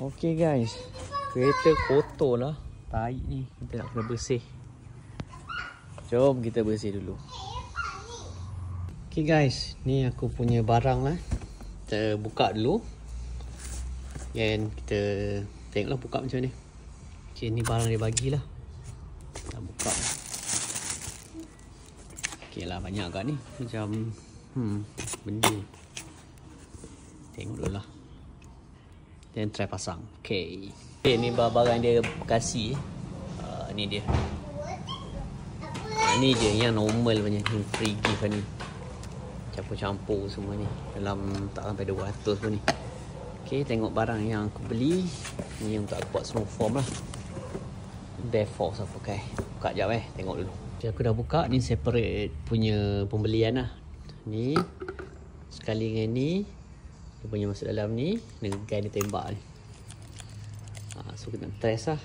Okay guys, kereta kotor lah. Tahi ni kita nak kena bersih. Jom kita bersih dulu. Okay guys, ni aku punya barang lah. Kita buka dulu. Dan kita tengoklah buka macam ni. Okay, ni barang dia bagilah. Kita buka. Okay lah, banyak agak ni. Macam benda. Tengok dulu lah. Dan try pasang. Okay, ni barang dia bekasi. Ni dia. Ni je yang normal punya. Ni free gift ni. Campur-campur semua ni. Dalam tak sampai 200 pun ni. Okay, tengok barang yang aku beli. Ni untuk aku buat snow form lah. Bare force aku pakai. Buka sekejap tengok dulu. Okay, aku dah buka. Ni separate punya pembelian lah. Ni sekali dengan ni. Dia punya masuk dalam ni. Dengan gun dia tembak ni. So kita nak test lah.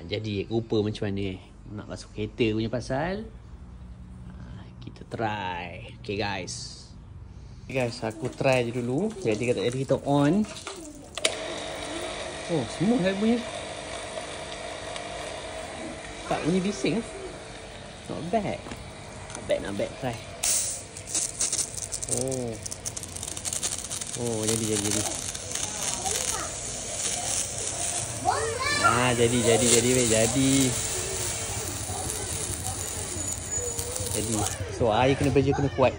Jadi rupa macam mana nak masuk kereta punya pasal. Kita try. Okay guys. Okay guys, aku try je dulu. Jadi kata jadi kita on. Oh, smooth lah bunyi. Tak bunyi bising lah. Not bad. Not bad. Try. Oh, jadi. Jadi. So air kena kuat.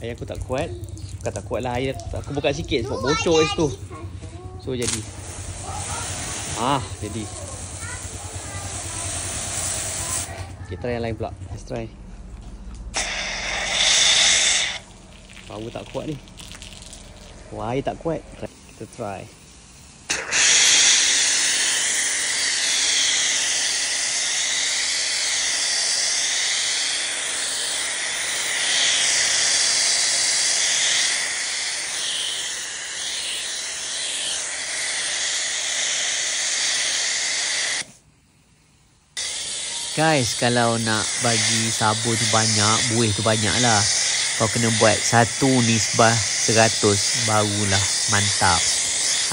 Air aku tak kuat. Bukan tak kuat lah, air aku buka sikit sebab bocor kat situ. So jadi. Jadi. Okay, try yang lain pula. Let's try. Power tak kuat ni. Air tak kuat. Kita try. Guys, kalau nak bagi sabun tu banyak, buih tu banyak lah. Kau kena buat 1:100 barulah mantap.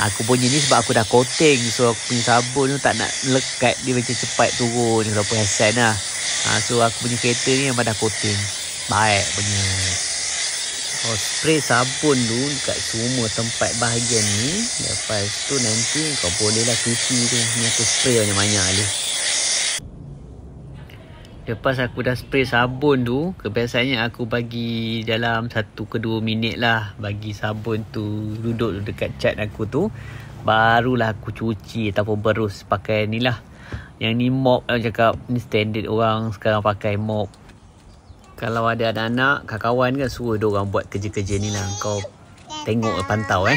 Aku punya ni sebab aku dah coating. So aku punya sabun tu tak nak lekat. Dia macam cepat turun. Kalau perasan lah. So aku punya kereta ni memang dah coating. Baik punya. Kau spray sabun tu dekat semua tempat bahagian ni. Lepas tu nanti kau bolehlah cuci tu. Ni aku spray banyak-banyak ni. Lepas aku dah spray sabun tu, kebiasaannya aku bagi dalam 1 ke 2 minit lah. Bagi sabun tu duduk dekat cat aku tu. Barulah aku cuci ataupun berus pakai ni lah. Yang ni mop lah cakap. Ni standard orang sekarang pakai mop. Kalau ada anak-anak, kawan-kawan kan suruh diorang buat kerja-kerja ni lah. Kau tengok pantau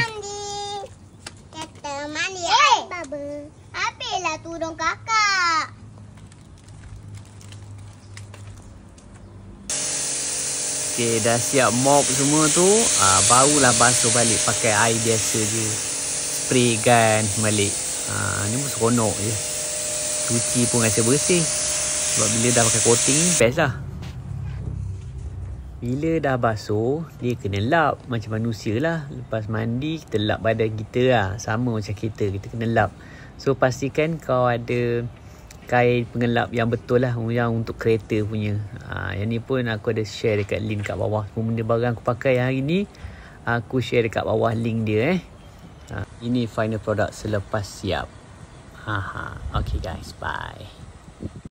Kata mandi Baba. Habislah tudung kakak. Okay, dah siap mop semua tu. Barulah basuh balik pakai air biasa je. Spray gun balik. Ni pun seronok je. Cuci pun rasa bersih. Sebab bila dah pakai coating ni, best lah. Bila dah basuh, dia kena lap. Macam manusia lah. Lepas mandi, kita lap badan kita lah. Sama macam kita kena lap. So, pastikan kau ada kain pengelap yang betul lah, yang untuk kereta punya. Yang ni pun aku ada share dekat link kat bawah. Semua benda barang aku pakai hari ni, aku share dekat bawah link dia. Ini final product selepas siap. Okay guys, bye.